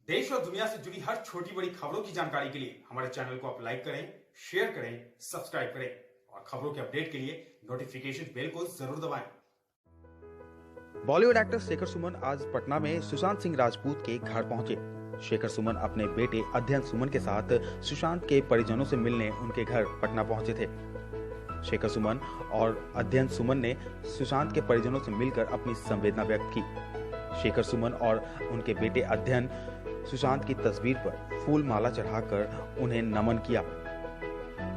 देश और दुनिया से जुड़ी हर छोटी बड़ी खबरों की जानकारी के लिए हमारे चैनल को आप लाइक करें, शेयर करें, सब्सक्राइब करें और खबरों के अपडेट के लिए नोटिफिकेशन बेल को जरूर दबाएं। बॉलीवुड एक्टर शेखर सुमन आज पटना में सुशांत सिंह राजपूत के घर पहुंचे। शेखर सुमन अपने बेटे अध्ययन सुमन के साथ सुशांत के परिजनों से मिलने उनके घर पटना पहुंचे थे। शेखर सुमन और अध्ययन सुमन ने सुशांत के परिजनों से मिलकर अपनी संवेदना व्यक्त की। शेखर सुमन और उनके बेटे अध्ययन सुशांत की तस्वीर पर फूल माला चढ़ाकर उन्हें नमन किया।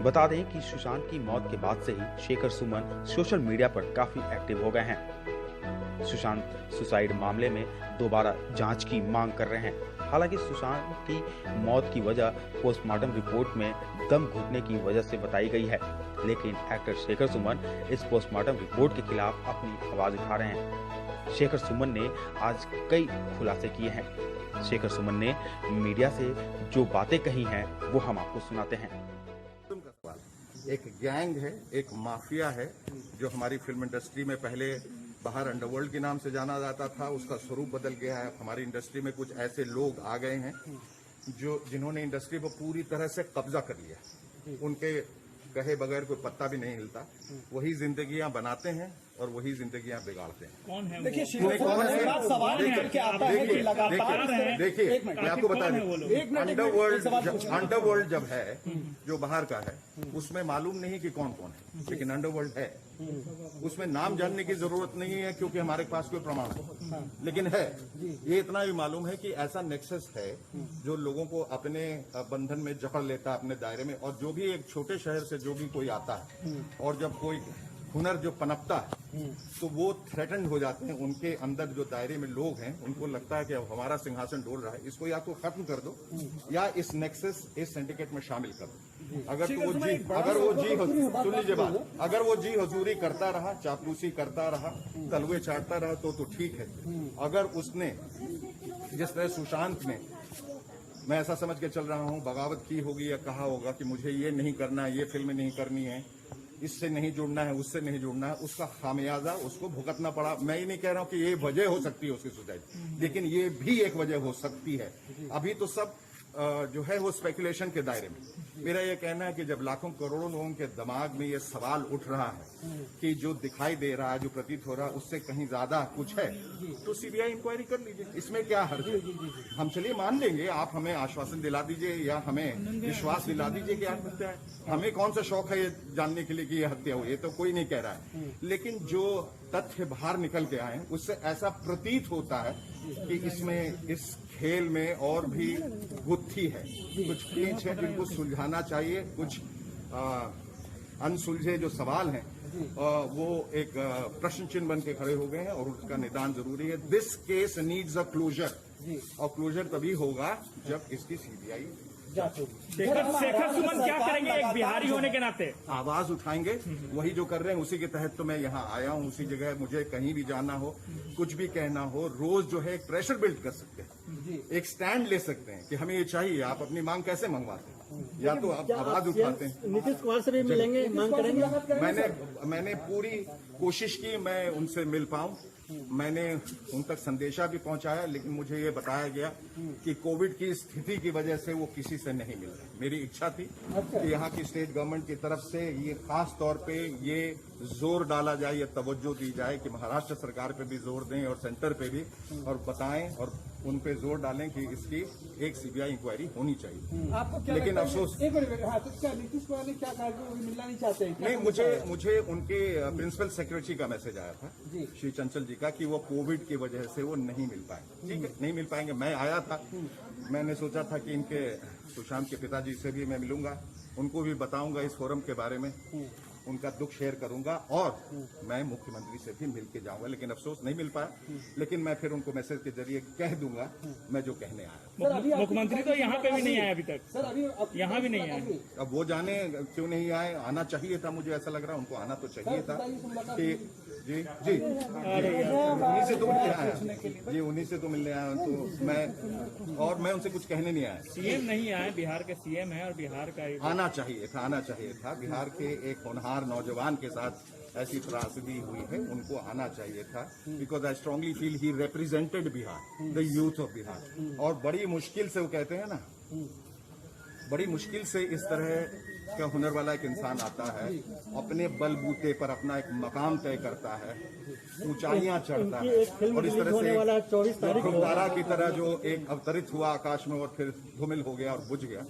बता दें कि सुशांत की मौत के बाद से ही शेखर सुमन सोशल मीडिया पर काफी एक्टिव हो गए हैं। सुशांत सुसाइड मामले में दोबारा जांच की मांग कर रहे हैं। हालांकि सुशांत की मौत की वजह पोस्टमार्टम रिपोर्ट में दम घुटने की वजह से बताई गई है, लेकिन एक्टर शेखर सुमन इस पोस्टमार्टम रिपोर्ट के खिलाफ अपनी आवाज उठा रहे हैं। शेखर सुमन ने आज कई खुलासे किए हैं। शेखर सुमन ने मीडिया से जो बातें कही हैं वो हम आपको सुनाते हैं। एक गैंग है, एक माफिया है जो हमारी फिल्म इंडस्ट्री में पहले बाहर अंडरवर्ल्ड के नाम से जाना जाता था, उसका स्वरूप बदल गया है। हमारी इंडस्ट्री में कुछ ऐसे लोग आ गए हैं जिन्होंने इंडस्ट्री पर पूरी तरह से कब्जा कर लिया। उनके कहे बगैर कोई पत्ता भी नहीं हिलता। वही जिंदगियां बनाते हैं और वही जिंदगियां बिगाड़ते हैं। कौन है? देखिए मैं आपको बता दूं, अंडरवर्ल्ड जब है जो बाहर का है उसमें मालूम नहीं कि कौन कौन है, लेकिन अंडरवर्ल्ड है। उसमें नाम जानने की जरूरत नहीं है क्योंकि हमारे पास कोई प्रमाण है, लेकिन है। ये इतना भी मालूम है कि ऐसा नेक्सस है जो लोगों को अपने बंधन में जकड़ लेता है, अपने दायरे में। और जो भी एक छोटे शहर से जो भी कोई आता है और जब कोई हुनर जो पनपता है तो वो थ्रेटन्ड हो जाते हैं। उनके अंदर जो दायरे में लोग हैं उनको लगता है कि अब हमारा सिंहासन डोल रहा है, इसको या तो खत्म कर दो या इस नेक्सस, इस सिंडिकेट में शामिल कर दो। अगर वो जी हजूरी करता रहा, चापलूसी करता रहा, तलवे चाटता रहा तो ठीक है। अगर उसने जिस तरह सुशांत ने, मैं ऐसा समझ के चल रहा हूं, बगावत की होगी या कहा होगा कि मुझे ये नहीं करना है, ये फिल्म नहीं करनी है, इससे नहीं जुड़ना है, उससे नहीं जुड़ना है, उसका खामियाजा उसको भुगतना पड़ा। मैं ये नहीं कह रहा हूं कि ये वजह हो सकती है उसकी सुसाइड, लेकिन ये भी एक वजह हो सकती है। अभी तो सब जो है वो स्पेकुलेशन के दायरे में। मेरा ये कहना है कि जब लाखों करोड़ों लोगों के दिमाग में ये सवाल उठ रहा है कि जो दिखाई दे रहा है, जो प्रतीत हो रहा है, उससे कहीं ज्यादा कुछ है, तो सीबीआई इंक्वायरी कर लीजिए। इसमें क्या हर्ज है? हम चलिए मान लेंगे, आप हमें आश्वासन दिला दीजिए या हमें विश्वास दिला दीजिए कि आत्महत्या है। हमें कौन सा शौक है ये जानने के लिए कि ये हत्या हुई, ये तो कोई नहीं कह रहा है। लेकिन जो तथ्य बाहर निकल के आए उससे ऐसा प्रतीत होता है कि इसमें, इस खेल में और भी गुत्थी है, कुछ पेच है जिनको सुलझाना चाहिए। कुछ अनसुलझे जो सवाल हैं वो एक प्रश्न चिन्ह बन के खड़े हो गए हैं और उसका निदान जरूरी है। This case needs a closure, और क्लोजर तभी होगा जब इसकी सीबीआई शेखर सुमन क्या करेंगे एक बिहारी होने के नाते? आवाज उठाएंगे। वही जो कर रहे हैं उसी के तहत तो मैं यहाँ आया हूँ। उसी जगह मुझे कहीं भी जाना हो, कुछ भी कहना हो, रोज जो है एक प्रेशर बिल्ड कर सकते हैं, एक स्टैंड ले सकते हैं कि हमें ये चाहिए। आप अपनी मांग कैसे मंगवाते हैं? या तो आप आवाज उठाते हैं। नीतीश कुमार से भी मिलेंगे, मांग करेंगे? मैंने पूरी कोशिश की मैं उनसे मिल पाऊं। मैंने उन तक संदेशा भी पहुंचाया, लेकिन मुझे ये बताया गया कि कोविड की स्थिति की वजह से वो किसी से नहीं मिल रहे। मेरी इच्छा थी कि यहाँ की स्टेट गवर्नमेंट की तरफ से ये खास तौर पे ये जोर डाला जाए, ये तवज्जो दी जाए कि महाराष्ट्र सरकार पे भी जोर दें और सेंटर पे भी, और बताएं और उन पे जोर डालें कि इसकी एक सीबीआई इंक्वायरी होनी चाहिए। आपको क्या लेकिन अफसोस नीतीश कुमार ने क्या कहा कि मिलना नहीं चाहते? नहीं, मुझे उनके प्रिंसिपल सेक्रेटरी का मैसेज आया था श्री चंचल जी का कि वो कोविड की वजह से वो नहीं मिल पाए। ठीक है, नहीं मिल पाएंगे। मैं आया था, मैंने सोचा था कि इनके सुशांत के पिताजी से भी मैं मिलूंगा, उनको भी बताऊंगा इस फोरम के बारे में, उनका दुख शेयर करूंगा और मैं मुख्यमंत्री से भी मिल के जाऊंगा। लेकिन अफसोस नहीं मिल पाया, लेकिन मैं फिर उनको मैसेज के जरिए कह दूंगा मैं जो कहने आया। मुख्यमंत्री तो यहाँ पे भी नहीं आए अभी तक, सर अभी यहाँ भी नहीं आए। अब वो जाने क्यों नहीं आए, आना चाहिए था, मुझे ऐसा लग रहा है उनको आना तो चाहिए था। जी उन्हीं से तो मिलने आया, जी उन्हीं से तो मिलने आया। तो मैं उनसे कुछ कहने नहीं आया। सीएम नहीं आए, बिहार के सीएम है और बिहार का आना चाहिए था। बिहार के एक होनहार नौजवान के साथ ऐसी त्रासदी हुई है उनको आना चाहिए था, because I strongly feel he represented Bihar, the youth of Bihar. और बड़ी मुश्किल से, वो कहते हैं ना, बड़ी मुश्किल से इस तरह का हुनर वाला एक इंसान आता है, अपने बलबूते पर अपना एक मकाम तय करता है, ऊंचाइयां चढ़ता है, और इस तरह से ध्रुव तारा की तरह जो एक अवतरित हुआ आकाश में और फिर धूमिल हो गया और बुझ गया,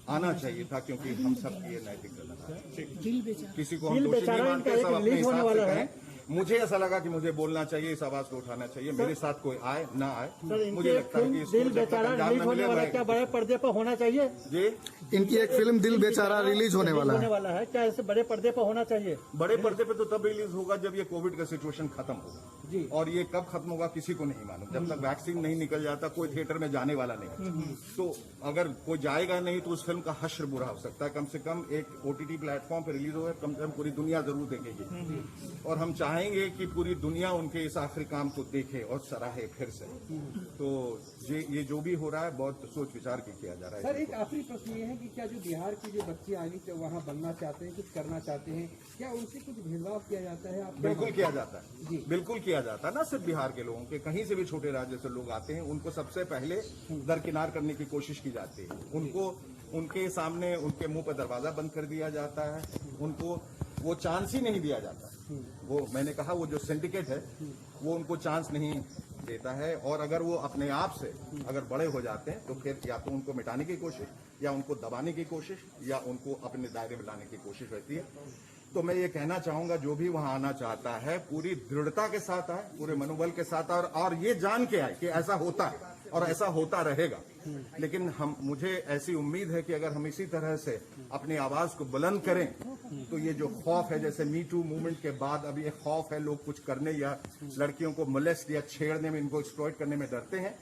आना चाहिए था, क्योंकि हम सब की ये नैतिक गलत है। किसी को हम दोषी नहीं मानते, सब अपने हिसाब से कहें। मुझे ऐसा लगा कि मुझे बोलना चाहिए, इस आवाज को उठाना चाहिए, मेरे साथ कोई आए ना आए, मुझे लगता है कि दिल बेचारा रिलीज होने वाला, क्या बड़े पर्दे पर होना चाहिए? जी, इनकी एक फिल्म दिल बेचारा रिलीज होने वाला है, क्या इसे बड़े पर्दे पर होना चाहिए? बड़े पर्दे पे तो तब रिलीज होगा जब ये कोविड का सिचुएशन खत्म होगा जी। और ये कब खत्म होगा किसी को नहीं मालूम, जब तक वैक्सीन नहीं निकल जाता कोई थिएटर में जाने वाला नहीं। तो अगर कोई जाएगा नहीं तो उस फिल्म का हश्र बुरा हो सकता है। कम से कम एक OTT प्लेटफॉर्म पे रिलीज होगा, कम से कम पूरी दुनिया जरूर देखेगी, और हम चाहेंगे कि पूरी दुनिया उनके इस आखिरी काम को देखे और सराहे फिर से। तो ये जो भी हो रहा है बहुत सोच विचार के किया जा रहा है। सर, एक आखिरी प्रश्न ये है कि क्या जो बिहार की जो बच्चे आगे वहाँ बनना चाहते हैं, कुछ करना चाहते हैं, क्या उनसे कुछ भेदभाव किया जाता है? आप बिल्कुल किया जाता है, बिल्कुल किया जाता है। ना सिर्फ बिहार के लोगों के, कहीं से भी छोटे राज्य से लोग आते हैं, उनको सबसे पहले दरकिनार करने की कोशिश की जाती है। उनको उनके सामने उनके मुंह पर दरवाजा बंद कर दिया जाता है, उनको वो चांस ही नहीं दिया जाता। वो मैंने कहा, वो जो सिंडिकेट है वो उनको चांस नहीं देता है, और अगर वो अपने आप से अगर बड़े हो जाते हैं तो फिर या तो उनको मिटाने की कोशिश, या उनको दबाने की कोशिश, या उनको अपने दायरे में लाने की कोशिश रहती है। तो मैं ये कहना चाहूंगा, जो भी वहां आना चाहता है पूरी दृढ़ता के साथ आए, पूरे मनोबल के साथ आए, और ये जान के आए कि ऐसा होता है और ऐसा होता रहेगा। लेकिन मुझे ऐसी उम्मीद है कि अगर हम इसी तरह से अपनी आवाज को बुलंद करें तो ये जो खौफ है, जैसे मी टू मूवमेंट के बाद अभी एक खौफ है, लोग कुछ करने या लड़कियों को मोलेस्ट या छेड़ने में, इनको एक्सप्लॉइट करने में डरते हैं,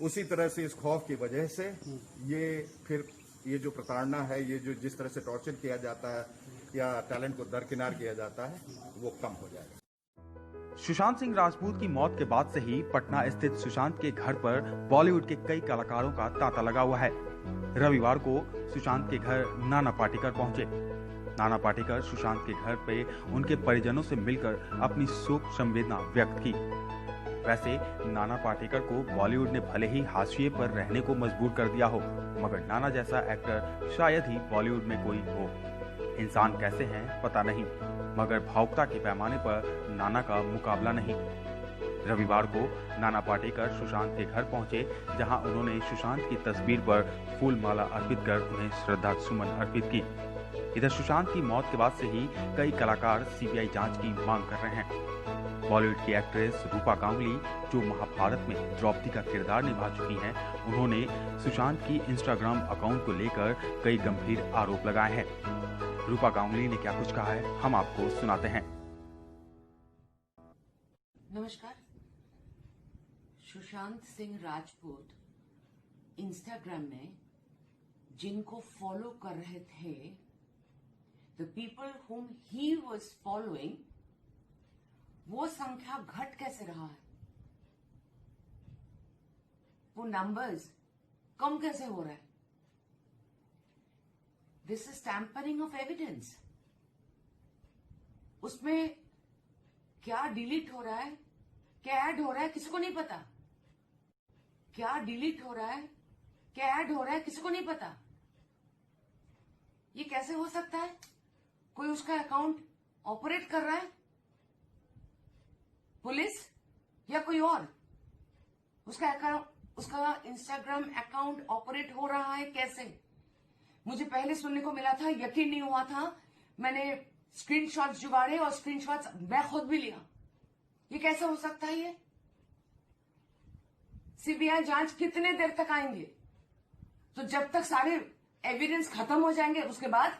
उसी तरह से इस खौफ की वजह से ये जो प्रताड़ना है, ये जो जिस तरह से टॉर्चर किया जाता है या टैलेंट को दरकिनार किया जाता है, वो कम हो जाएगा। सुशांत सिंह राजपूत की मौत के बाद से ही पटना स्थित सुशांत के घर पर बॉलीवुड के कई कलाकारों का तांता लगा हुआ है। रविवार को सुशांत के घर नाना पाटेकर पहुंचे। नाना पाटेकर सुशांत के घर पे उनके परिजनों से मिलकर अपनी शोक संवेदना व्यक्त की। वैसे नाना पाटेकर को बॉलीवुड ने भले ही हाशिए पर रहने को मजबूर कर दिया हो, मगर नाना जैसा एक्टर शायद ही बॉलीवुड में कोई हो। इंसान कैसे हैं पता नहीं, मगर भावुकता के पैमाने पर नाना का मुकाबला नहीं। रविवार को नाना पाटेकर सुशांत के घर पहुंचे, जहां उन्होंने सुशांत की तस्वीर पर फूल माला अर्पित कर उन्हें श्रद्धा सुमन अर्पित की। इधर सुशांत की मौत के बाद से ही कई कलाकार CBI जांच की मांग कर रहे हैं। बॉलीवुड की एक्ट्रेस रूपा गांगुली, जो महाभारत में द्रौपदी का किरदार निभा चुकी हैं, उन्होंने सुशांत की इंस्टाग्राम अकाउंट को लेकर कई गंभीर आरोप लगाए हैं। रूपा गांगुली ने क्या कुछ कहा है, हम आपको सुनाते हैं। नमस्कार। सुशांत सिंह राजपूत इंस्टाग्राम में जिनको फॉलो कर रहे थे, the people whom he was following, वो संख्या घट कैसे रहा है? वो नंबर्स कम कैसे हो रहा है? This is tampering of evidence. उसमें क्या डिलीट हो रहा है, क्या ऐड हो रहा है, किसी को नहीं पता। क्या डिलीट हो रहा है, क्या ऐड हो रहा है, किसी को नहीं पता। ये कैसे हो सकता है? कोई उसका अकाउंट ऑपरेट कर रहा है, पुलिस या कोई और? उसका इंस्टाग्राम अकाउंट ऑपरेट हो रहा है कैसे? मुझे पहले सुनने को मिला था, यकीन नहीं हुआ था। मैंने स्क्रीनशॉट्स जुगाड़े और स्क्रीनशॉट्स मैं खुद भी लिया। ये कैसे हो सकता है? ये CBI जांच कितने देर तक आएंगे? तो जब तक सारे एविडेंस खत्म हो जाएंगे उसके बाद